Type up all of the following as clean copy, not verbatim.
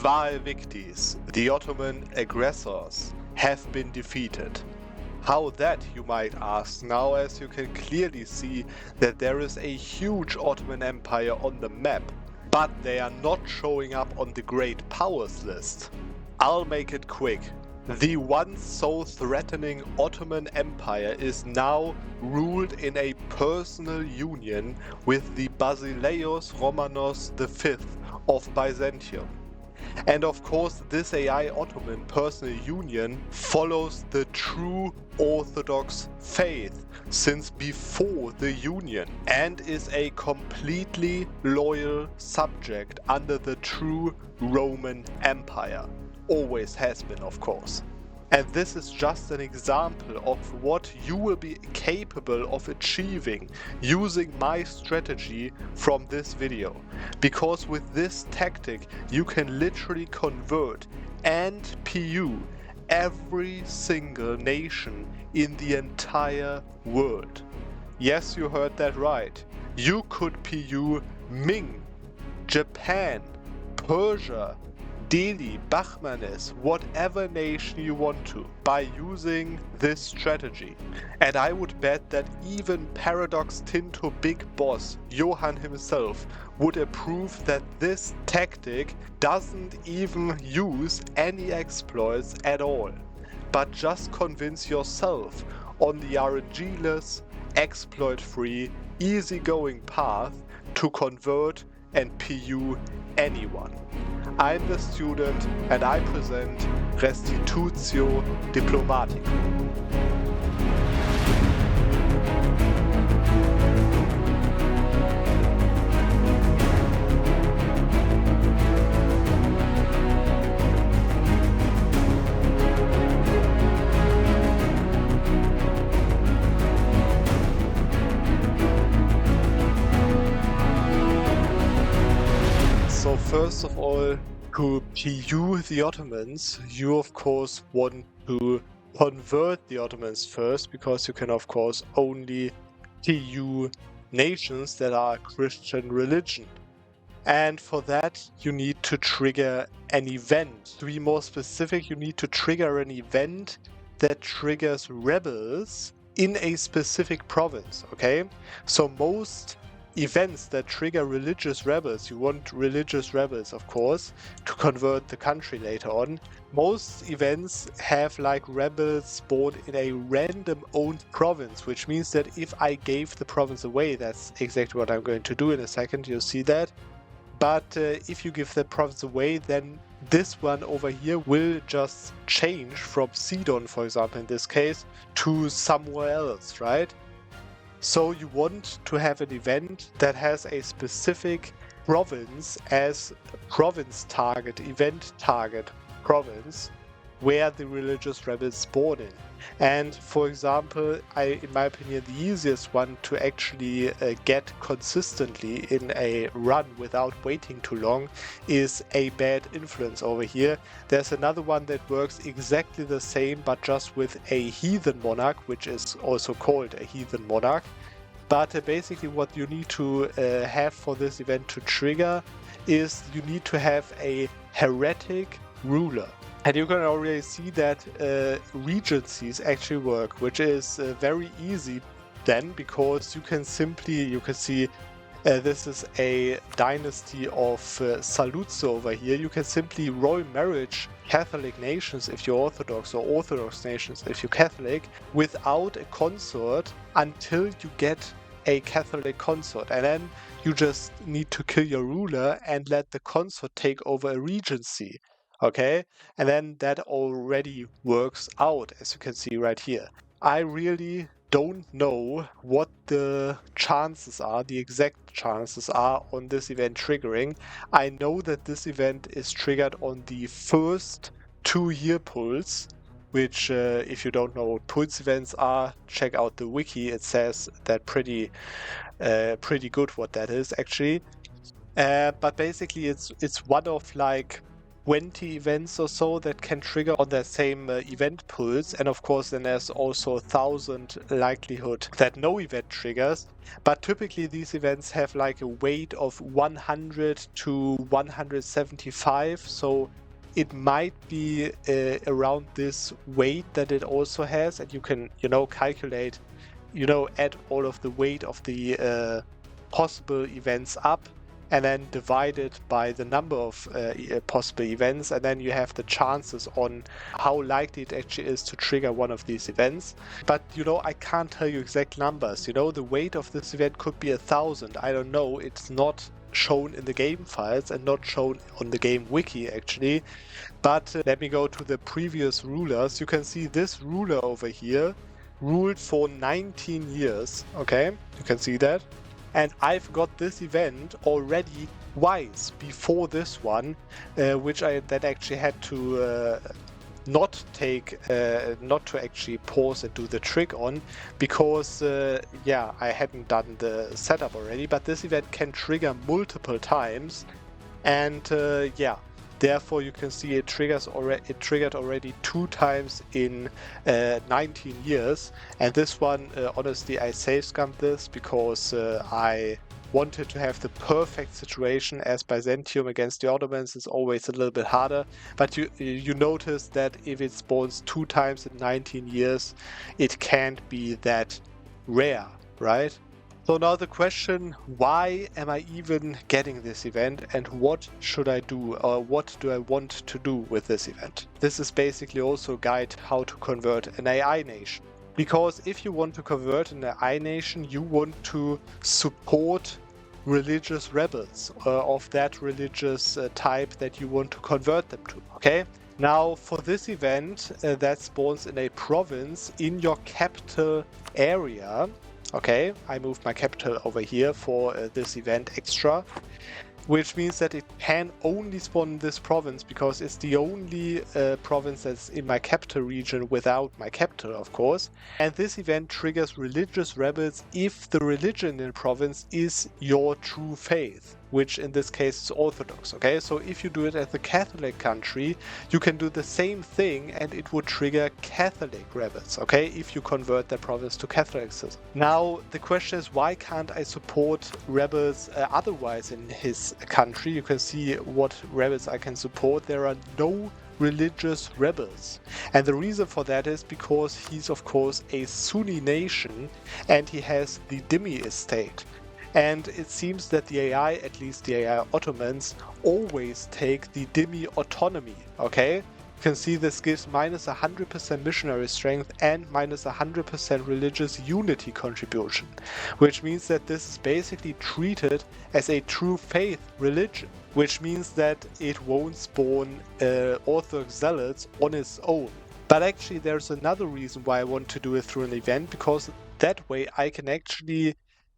Vae Victis, the Ottoman aggressors, have been defeated. How that, you might ask, now as you can clearly see that there is a huge Ottoman Empire on the map, but they are not showing up on the Great Powers list. I'll make it quick. The once so threatening Ottoman Empire is now ruled in a personal union with the Basileus Romanos V of Byzantium. And of course, this AI Ottoman personal union follows the true Orthodox faith since before the union and is a completely loyal subject under the true Roman Empire. Always has been, of course. And this is just an example of what you will be capable of achieving using my strategy from this video. Because with this tactic you can literally convert and PU every single nation in the entire world. Yes, you heard that right. You could PU Ming, Japan, Persia, Delhi, Bahmanis, whatever nation you want to, by using this strategy. And I would bet that even Paradox Tinto big boss Johann himself would approve that this tactic doesn't even use any exploits at all, but just convince yourself on the RNG-less, exploit-free, easygoing path to convert and PU anyone. I'm the student and I present Restitutio Diplomatico. So first of all, to PU the Ottomans, you of course want to convert the Ottomans first, because you can of course only PU nations that are Christian religion. And for that you need to trigger an event. To be more specific, you need to trigger an event that triggers rebels in a specific province, okay? So most events that trigger religious rebels, you want religious rebels of course to convert the country later on. Most events have like rebels spawned in a random owned province, which means that if I gave the province away, that's exactly what I'm going to do in a second, you'll see that. But if you give the province away, then this one over here will just change from Sidon, for example in this case, to somewhere else, right? So you want to have an event that has a specific province as province target, event target province, where the religious rebels spawn in. And for example, in my opinion, the easiest one to actually get consistently in a run without waiting too long is a bad influence over here. There's another one that works exactly the same, but just with a heathen monarch, which is also called a heathen monarch. But basically what you need to have for this event to trigger is you need to have a heretic ruler. And you can already see that regencies actually work, which is very easy then, because you can see this is a dynasty of Saluzzo over here. You can simply royal marriage Catholic nations if you're Orthodox, or Orthodox nations if you're Catholic, without a consort until you get a Catholic consort. And then you just need to kill your ruler and let the consort take over a regency. Okay, and then that already works out, as you can see right here. I really don't know what the chances are, the exact chances are on this event triggering. I know that this event is triggered on the first 2-year pulse, which if you don't know what pulse events are, check out the wiki. It says that pretty good what that is actually. But basically it's one of like 20 events or so that can trigger on that same event pulse, and of course then there's also 1,000 likelihood that no event triggers. But typically these events have like a weight of 100 to 175, so it might be around this weight that it also has, and you can, calculate, add all of the weight of the possible events up, and then divide it by the number of possible events, and then you have the chances on how likely it actually is to trigger one of these events. But I can't tell you exact numbers. The weight of this event could be 1,000. I don't know. It's not shown in the game files and not shown on the game wiki actually. But let me go to the previous rulers. You can see this ruler over here ruled for 19 years. Okay, you can see that. And I've got this event already twice before this one, which I then actually had to not to actually pause and do the trick on, because I hadn't done the setup already. But this event can trigger multiple times, and therefore you can see it triggered already 2 times in 19 years. And this one, honestly, I save-scummed this because I wanted to have the perfect situation, as Byzantium against the Ottomans is always a little bit harder. But you notice that if it spawns 2 times in 19 years, it can't be that rare, right? So now the question, why am I even getting this event, and what should I do, or what do I want to do with this event? This is basically also a guide how to convert an AI nation. Because if you want to convert an AI nation, you want to support religious rebels of that religious type that you want to convert them to, okay? Now for this event that spawns in a province in your capital area. Okay, I moved my capital over here for this event extra, which means that it can only spawn in this province because it's the only province that's in my capital region without my capital, of course. And this event triggers religious rebels if the religion in the province is your true faith, which in this case is Orthodox, okay? So if you do it as a Catholic country, you can do the same thing and it would trigger Catholic rebels, okay? If you convert that province to Catholicism. Now, the question is, why can't I support rebels otherwise in his country? You can see what rebels I can support. There are no religious rebels. And the reason for that is because he's, of course, a Sunni nation and he has the Dhimmi estate. And it seems that the AI, at least the AI Ottomans, always take the Dhimmi autonomy, okay? You can see this gives minus 100% missionary strength and minus 100% religious unity contribution, which means that this is basically treated as a true faith religion, which means that it won't spawn Orthodox zealots on its own. But actually there's another reason why I want to do it through an event, because that way I can actually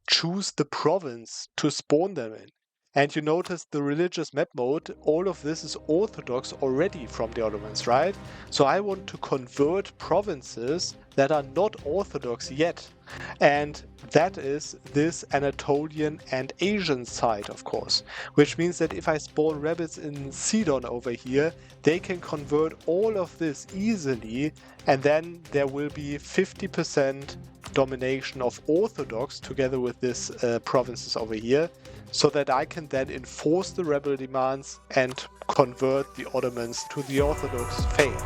choose the province to spawn them in. And you notice the religious map mode, all of this is Orthodox already from the Ottomans, right? So I want to convert provinces that are not Orthodox yet. And that is this Anatolian and Asian side, of course. Which means that if I spawn rebels in Sidon over here, they can convert all of this easily, and then there will be 50% domination of Orthodox together with this provinces over here, so that I can then enforce the rebel demands and convert the Ottomans to the Orthodox faith.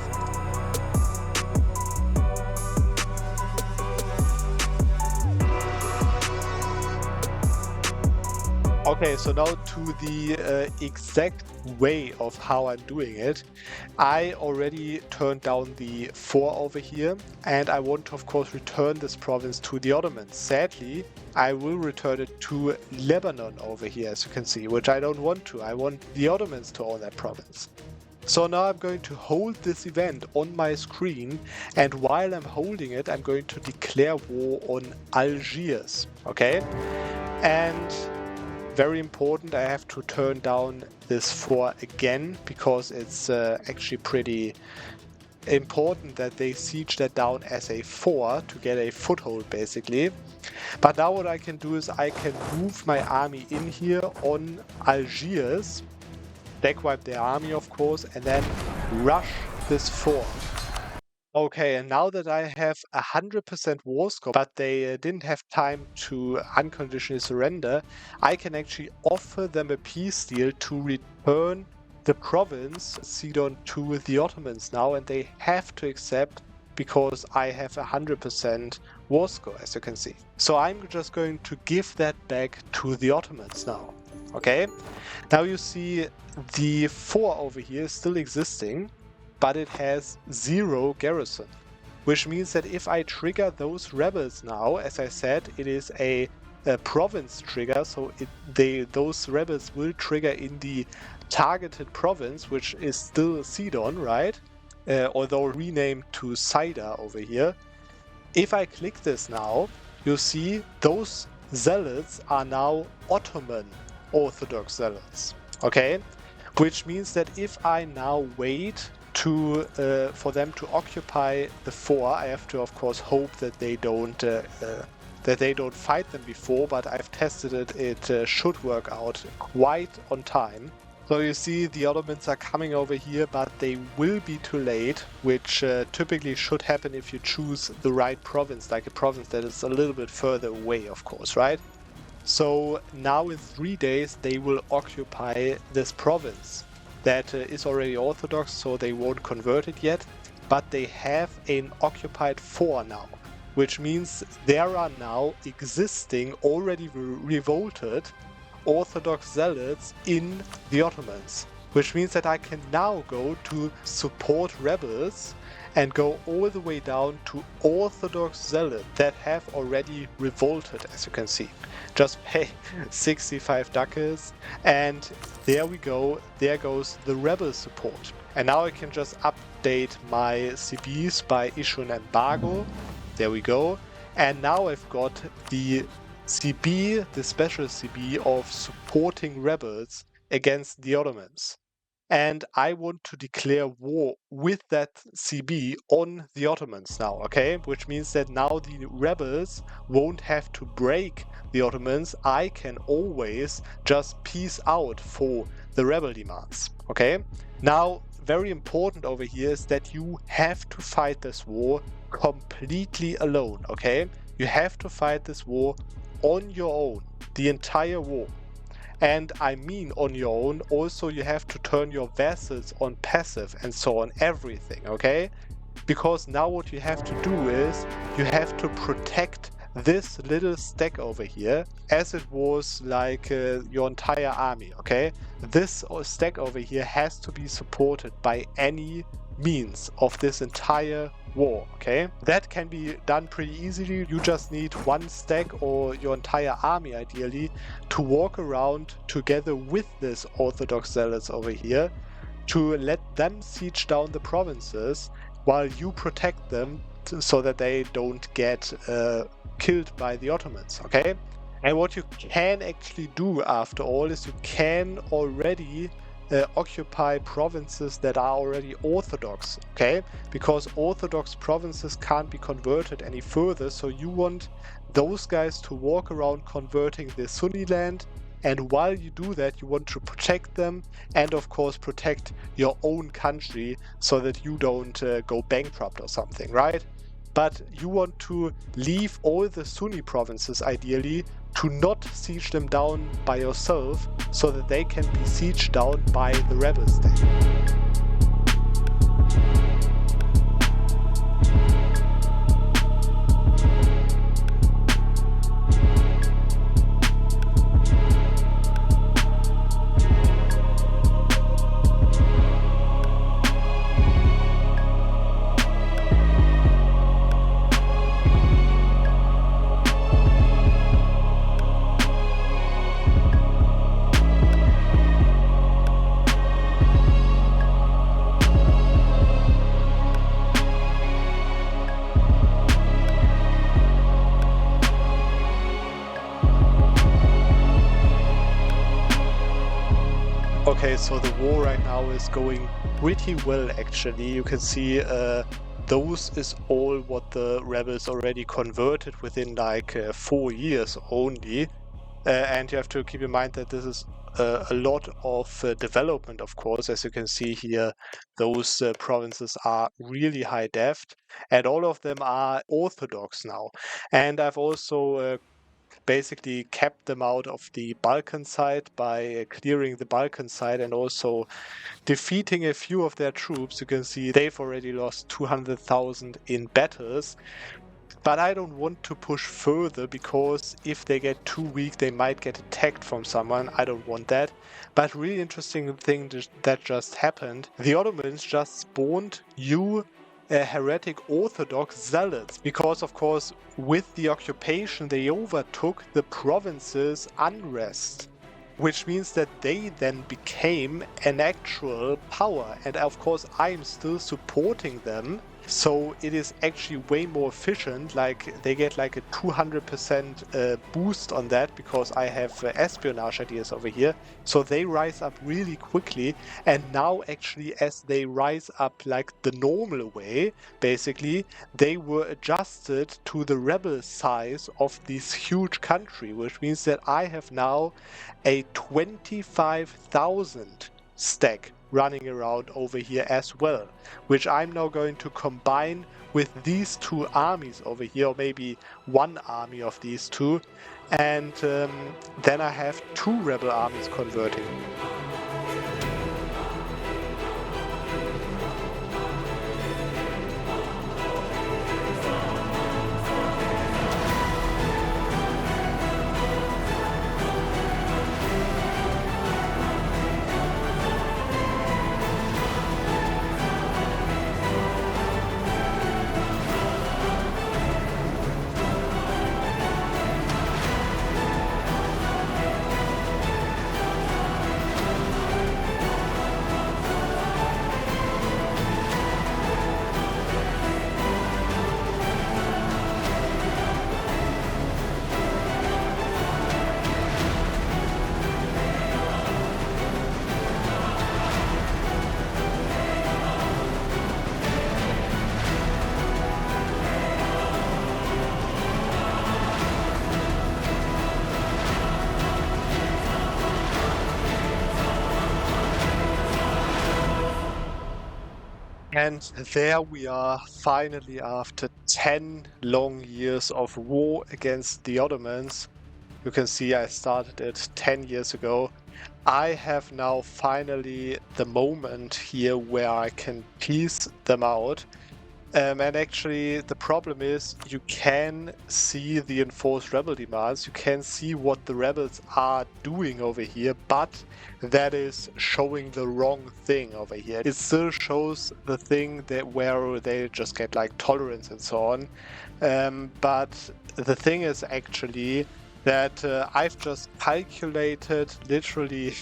Okay, so now to the exact way of how I'm doing it. I already turned down the 4 over here, and I want to, of course, return this province to the Ottomans. Sadly, I will return it to Lebanon over here, as you can see, which I don't want to. I want the Ottomans to own that province. So now I'm going to hold this event on my screen, and while I'm holding it, I'm going to declare war on Algiers, okay? And very important, I have to turn down this 4 again, because it's actually pretty important that they siege that down as a 4 to get a foothold, basically. But now what I can do is I can move my army in here on Algiers. stack wipe their army, of course, and then rush this fort. Okay, and now that I have 100% war score, but they didn't have time to unconditionally surrender, I can actually offer them a peace deal to return the province Sidon to the Ottomans now, and they have to accept because I have 100% war score, as you can see. So I'm just going to give that back to the Ottomans now. Okay, now you see the fort over here is still existing, but it has 0 garrison, which means that if I trigger those rebels now, as I said, it is a province trigger, so those rebels will trigger in the targeted province, which is still Sidon, right? Although renamed to Saida over here. If I click this now, you see those zealots are now Ottoman Orthodox zealots, okay? Which means that if I now wait for them to occupy the fort, I have to, of course, hope that they don't fight them before. But I've tested it; it should work out quite on time. So you see, the Ottomans are coming over here, but they will be too late, which typically should happen if you choose the right province, like a province that is a little bit further away, of course, right? So now in 3 days they will occupy this province. That is already Orthodox, so they won't convert it yet, but they have an occupied fort now, which means there are now existing, already revolted Orthodox zealots in the Ottomans, which means that I can now go to support rebels and go all the way down to Orthodox zealots that have already revolted, as you can see. Just pay 65 ducats, and there we go, there goes the rebel support. And now I can just update my CBs by issue an embargo. There we go. And now I've got the CB, the special CB of supporting rebels against the Ottomans. And I want to declare war with that CB on the Ottomans now, okay? Which means that now the rebels won't have to break the Ottomans. I can always just peace out for the rebel demands, okay? Now, very important over here is that you have to fight this war completely alone, okay? You have to fight this war on your own, the entire war. And I mean on your own, also you have to turn your vassals on passive and so on, everything, okay? Because now what you have to do is, you have to protect this little stack over here, as it was like your entire army, okay? This stack over here has to be supported by any means of this entire war, okay? That can be done pretty easily. You just need one stack or your entire army ideally to walk around together with this Orthodox zealots over here to let them siege down the provinces while you protect them so that they don't get killed by the Ottomans, okay? And what you can actually do after all is you can already occupy provinces that are already Orthodox, okay? Because Orthodox provinces can't be converted any further, so you want those guys to walk around converting the Sunni land, and while you do that, you want to protect them and of course protect your own country so that you don't go bankrupt or something, right? But you want to leave all the Sunni provinces ideally to not siege them down by yourself so that they can be sieged down by the rebel state. Okay, so the war right now is going pretty well actually. You can see those is all what the rebels already converted within like 4 years only. And you have to keep in mind that this is a lot of development, of course. As you can see here, those provinces are really high deft, and all of them are Orthodox now. And I've also basically kept them out of the Balkan side by clearing the Balkan side and also defeating a few of their troops. You can see they've already lost 200,000 in battles. But I don't want to push further because if they get too weak, they might get attacked from someone. I don't want that. But really interesting thing that just happened. The Ottomans just spawned new heretic Orthodox zealots because, of course, with the occupation, they overtook the province's unrest. Which means that they then became an actual power. And of course, I'm still supporting them. So it is actually way more efficient. Like they get like a 200% boost on that because I have espionage ideas over here. So they rise up really quickly. And now actually as they rise up like the normal way, basically, they were adjusted to the rebel size of this huge country, which means that I have now a 25,000 stack running around over here as well, which I'm now going to combine with these two armies over here, or maybe one army of these two, and then I have two rebel armies converting. And there we are, finally, after 10 long years of war against the Ottomans. You can see I started it 10 years ago. I have now finally the moment here where I can piece them out. And actually, the problem is you can see the enforced rebel demands. You can see what the rebels are doing over here, but that is showing the wrong thing over here. It still shows the thing that where they just get like tolerance and so on. But the thing is actually that I've just calculated literally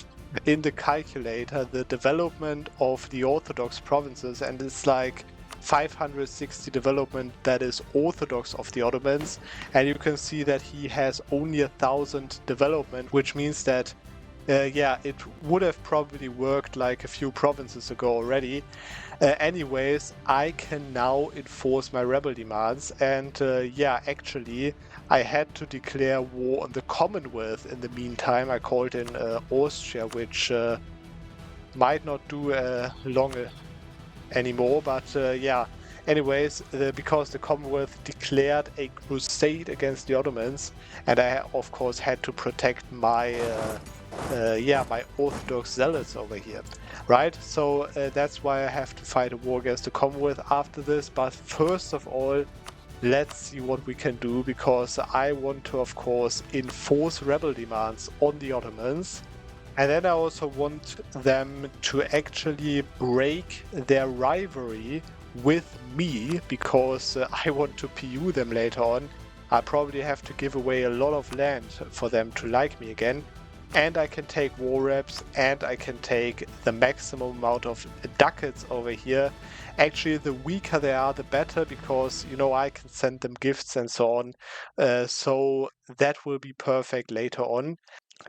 in the calculator the development of the Orthodox provinces, and it's like 560 development that is Orthodox of the Ottomans, and you can see that he has only 1,000 development, which means that yeah, it would have probably worked like a few provinces ago already. Anyways, I can now enforce my rebel demands, and yeah, actually I had to declare war on the Commonwealth in the meantime. I called in Austria, which might not do long anymore, but yeah, anyways, because the Commonwealth declared a crusade against the Ottomans, and I of course had to protect my yeah, my Orthodox zealots over here, right? So that's why I have to fight a war against the Commonwealth after this. But first of all, let's see what we can do, because I want to of course enforce rebel demands on the Ottomans. And then I also want them to actually break their rivalry with me, because I want to PU them later on. I probably have to give away a lot of land for them to like me again. And I can take war reps, and I can take the maximum amount of ducats over here. Actually, the weaker they are, the better, because, you know, I can send them gifts and so on. So that will be perfect later on.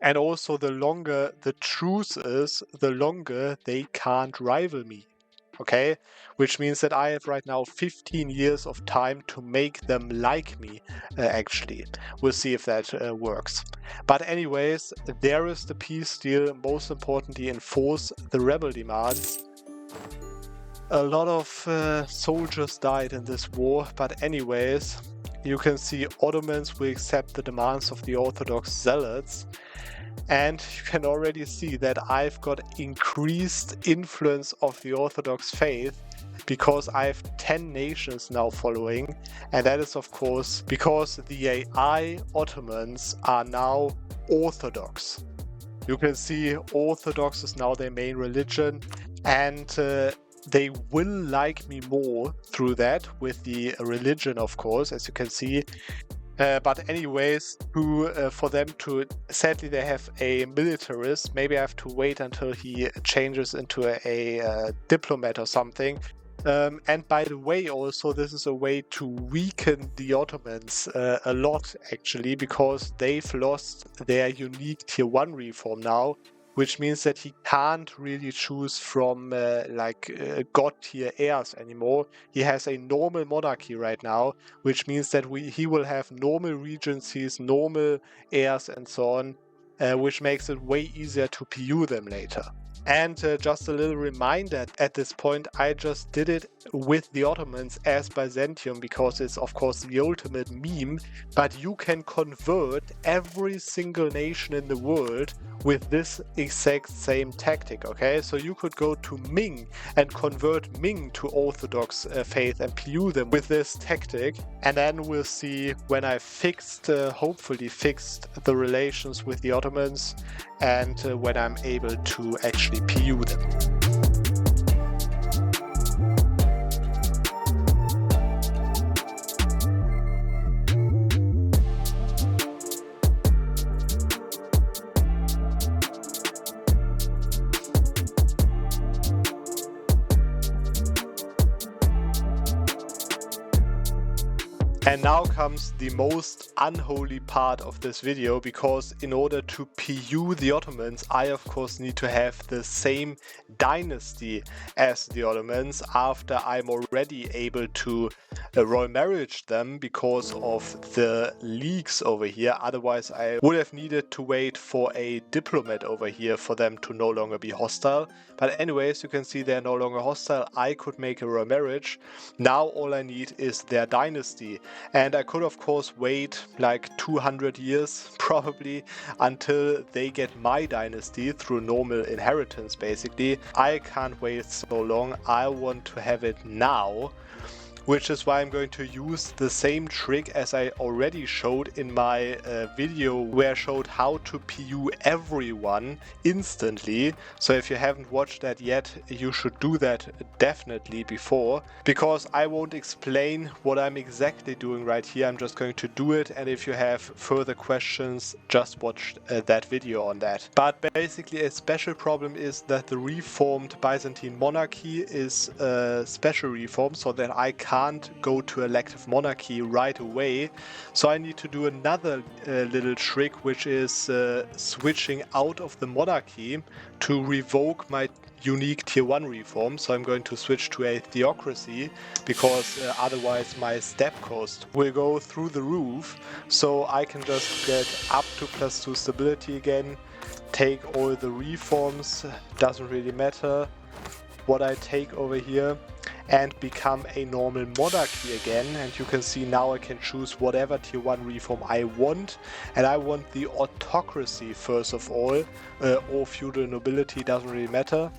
And also, the longer the truce is, the longer they can't rival me. okay? Which means that I have right now 15 years of time to make them like me, actually. We'll see if that works. But anyways, there is the peace deal. Most importantly, enforce the rebel demands. A lot of soldiers died in this war, but anyways, you can see Ottomans will accept the demands of the Orthodox zealots. And you can already see that I've got increased influence of the Orthodox faith because I have 10 nations now following. And that is, of course, because the AI Ottomans are now Orthodox. You can see Orthodox is now their main religion, and they will like me more through that with the religion, of course, as you can see. But anyways, for them to, sadly they have a militarist, maybe I have to wait until he changes into a diplomat or something. And by the way, also, this is a way to weaken the Ottomans a lot, actually, because they've lost their unique Tier 1 reform now, which means that he can't really choose from god tier heirs anymore. He has a normal monarchy right now, which means that he will have normal regencies, normal heirs and so on, which makes it way easier to PU them later. And just a little reminder, at this point I just did it with the Ottomans as Byzantium because it's of course the ultimate meme, but you can convert every single nation in the world with this exact same tactic, okay? So you could go to Ming and convert Ming to Orthodox faith and PU them with this tactic, and then we'll see when I hopefully fixed the relations with the Ottomans and when I'm able to actually PU them. And now comes the most unholy part of this video, because in order to PU the Ottomans, I of course need to have the same dynasty as the Ottomans after I'm already able to royal marriage them because of the leaks over here. Otherwise I would have needed to wait for a diplomat over here for them to no longer be hostile. But anyways, you can see they're no longer hostile. I could make a royal marriage. Now all I need is their dynasty. And I could of course wait like 200 years probably until they get my dynasty through normal inheritance basically. I can't wait so long. I want to have it now, which is why I'm going to use the same trick as I already showed in my video where I showed how to PU everyone instantly. So if you haven't watched that yet, you should do that definitely before, because I won't explain what I'm exactly doing right here. I'm just going to do it, and if you have further questions, just watch that video on that. But basically a special problem is that the reformed Byzantine monarchy is a special reform, so that I can't go to elective monarchy right away. So I need to do another little trick, which is switching out of the monarchy to revoke my unique tier 1 reform. So I'm going to switch to a theocracy, because otherwise my step cost will go through the roof. So I can just get up to +2 stability again, take all the reforms, doesn't really matter what I take over here, and become a normal monarchy again. And you can see now I can choose whatever tier 1 reform I want, and I want the autocracy first of all, or feudal nobility, doesn't really matter.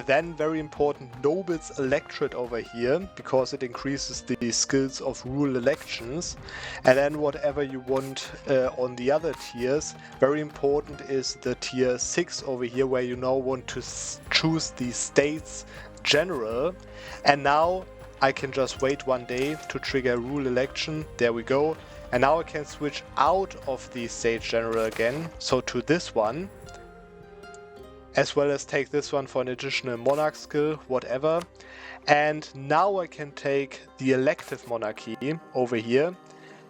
Then very important, nobles electorate over here, because it increases the skills of rural elections. And then whatever you want on the other tiers. Very important is the tier 6 over here, where you now want to choose the States General. And now I can just wait 1 day to trigger a rule election. There we go. And now I can switch out of the States General again, so to this one, as well as take this one for an additional monarch skill, whatever. And now I can take the elective monarchy over here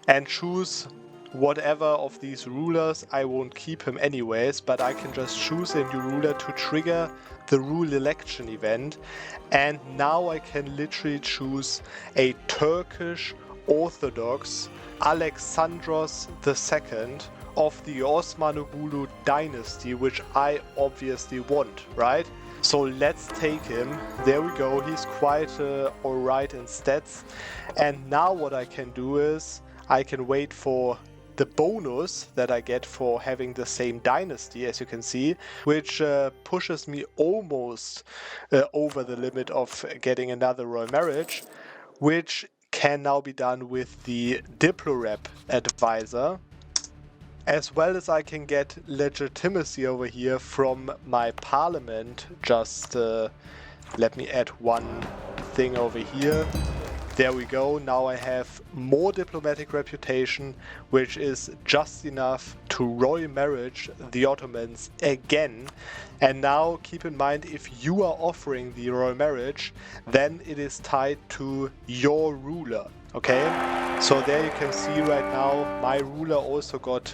and choose whatever of these rulers, I won't keep him anyways, but I can just choose a new ruler to trigger the rule election event. And now I can literally choose a Turkish Orthodox Alexandros II of the Osmanoglu dynasty, which I obviously want, right? So let's take him. There we go. He's quite alright in stats. And now what I can do is I can wait for the bonus that I get for having the same dynasty, as you can see, which pushes me almost over the limit of getting another royal marriage, which can now be done with the Diplorep advisor, as well as I can get legitimacy over here from my parliament. Just let me add one thing over here. There we go. Now I have more diplomatic reputation, which is just enough to royal marriage the Ottomans again. And now keep in mind, if you are offering the royal marriage, then it is tied to your ruler. Okay, so there you can see right now my ruler also got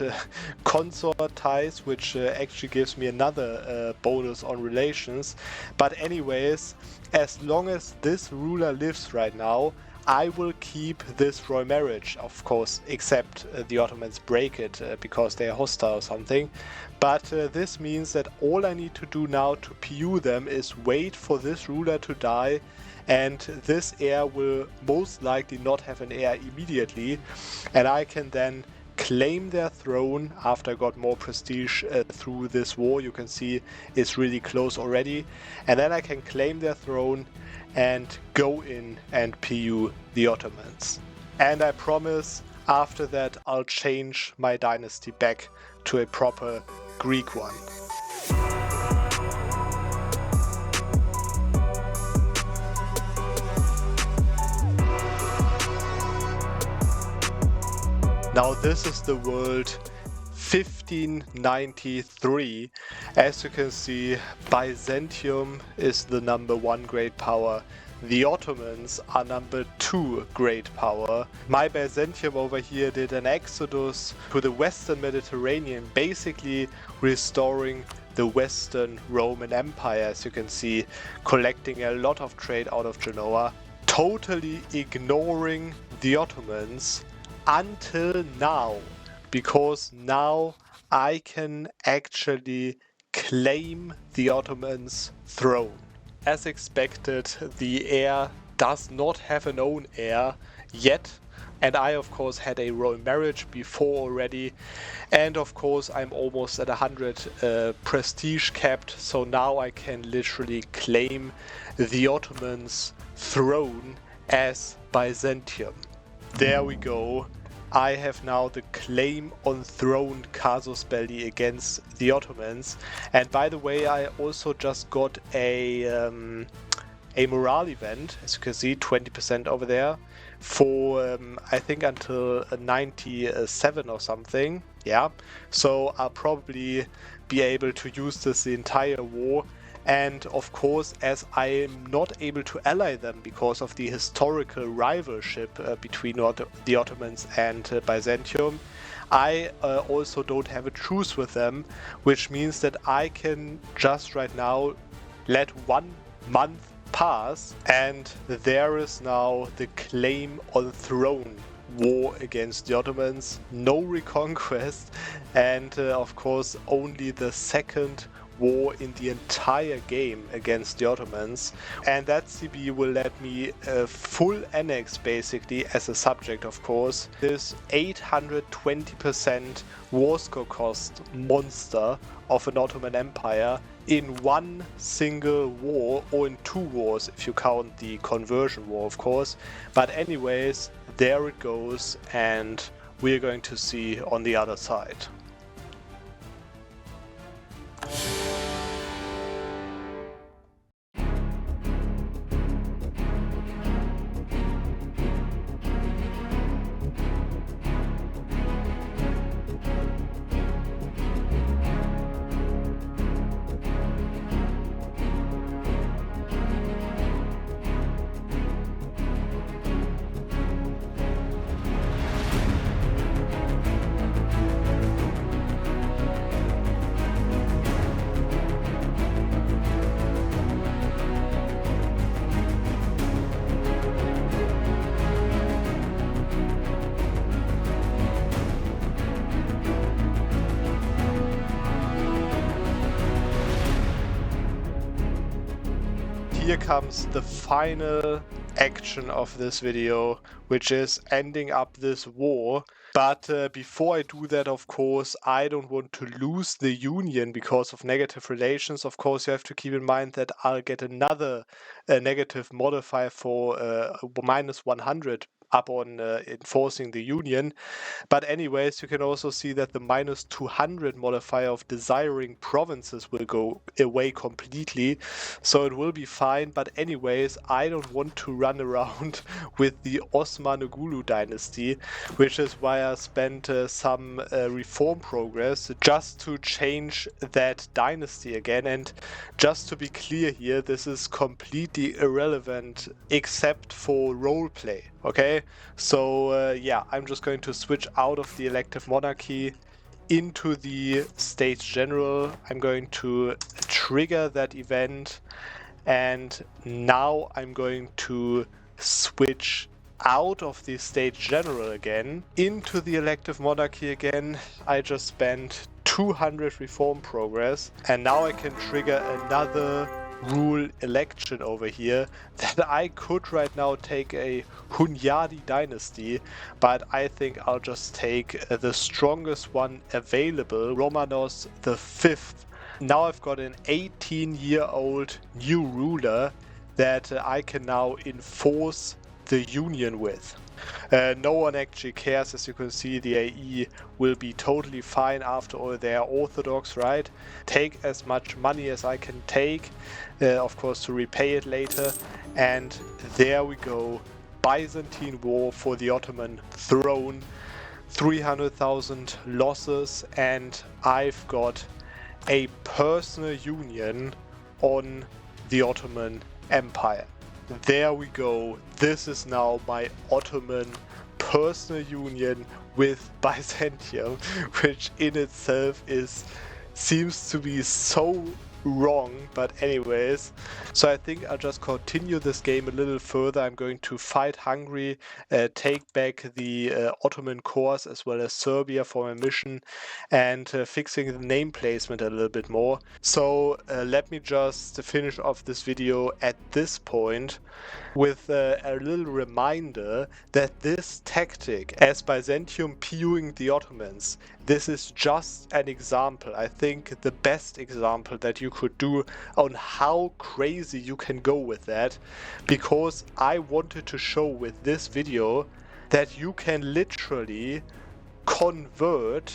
consort ties, which actually gives me another bonus on relations. But anyways, as long as this ruler lives right now, I will keep this royal marriage, of course, except the Ottomans break it because they are hostile or something. But this means that all I need to do now to PU them is wait for this ruler to die, and this heir will most likely not have an heir immediately, and I can then claim their throne after I got more prestige through this war. You can see it's really close already, and then I can claim their throne and go in and PU the Ottomans. And I promise after that I'll change my dynasty back to a proper Greek one. Now this is the world 1593. As you can see, Byzantium is the #1 great power. The Ottomans are #2 great power. My Byzantium over here did an exodus to the Western Mediterranean, basically restoring the Western Roman Empire, as you can see, collecting a lot of trade out of Genoa, totally ignoring the Ottomans until now. Because now I can actually claim the Ottomans' throne. As expected, the heir does not have an own heir yet, and I of course had a royal marriage before already, and of course I'm almost at 100 prestige capped, so now I can literally claim the Ottomans' throne as Byzantium. There we go. I have now the claim on throne casus belli against the Ottomans. And by the way, I also just got a morale event, as you can see, 20% over there, for I think until 97 or something. Yeah, so I'll probably be able to use this the entire war. And of course, as I am not able to ally them because of the historical rivalship between the Ottomans and Byzantium, I also don't have a truce with them, which means that I can just right now let 1 month pass, and there is now the claim on throne war against the Ottomans. No reconquest, and of course only the second war in the entire game against the Ottomans, and that CB will let me full annex basically as a subject, of course, this 820% war score cost monster of an Ottoman Empire in one single war, or in 2 wars if you count the conversion war, of course. But anyways, there it goes, and we're going to see on the other side. here comes the final action of this video, which is ending up this war. But before I do that, of course, I don't want to lose the union because of negative relations. Of course, you have to keep in mind that I'll get another negative modifier for minus 100 upon enforcing the union. But anyways, you can also see that the minus 200 modifier of desiring provinces will go away completely, so it will be fine. But anyways, I don't want to run around with the Osmanoglu dynasty, which is why I spent some reform progress just to change that dynasty again. And just to be clear here, this is completely irrelevant except for roleplay. Okay, so yeah, I'm just going to switch out of the elective monarchy into the States General. I'm going to trigger that event, and now I'm going to switch out of the States General again into the elective monarchy again. I just spent 200 reform progress, and now I can trigger another rule election over here that I could right now take a Hunyadi dynasty, but I think I'll just take the strongest one available, Romanos V. Now I've got an 18-year-old new ruler that I can now enforce the union with. No one actually cares. As you can see, the AE will be totally fine. After all, they are Orthodox, right? Take as much money as I can take, of course, to repay it later. And there we go. Byzantine war for the Ottoman throne. 300,000 losses, and I've got a personal union on the Ottoman Empire. There we go. This is now my Ottoman personal union with Byzantium, which in itself seems to be so wrong, but anyways. So I think I'll just continue this game a little further. I'm going to fight Hungary, take back the Ottoman cores as well as Serbia for my mission, and fixing the name placement a little bit more. So let me just finish off this video at this point with a little reminder that this tactic, as Byzantium PU'ing the Ottomans, this is just an example. I think the best example that you could do on how crazy you can go with that, because I wanted to show with this video that you can literally convert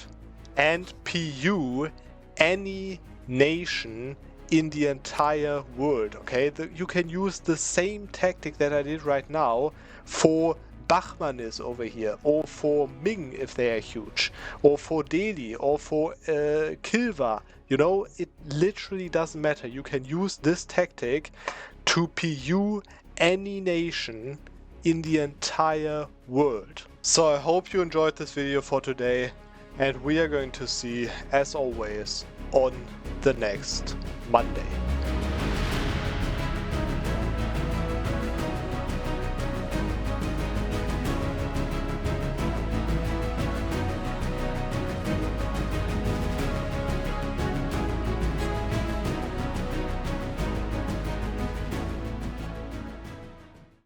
and PU any nation in the entire world. Okay, you can use the same tactic that I did right now for Bahmanis over here, or for Ming if they are huge, or for Delhi, or for Kilwa. You know, it literally doesn't matter. You can use this tactic to PU any nation in the entire world. So I hope you enjoyed this video for today, and we are going to see, as always, on the next Monday.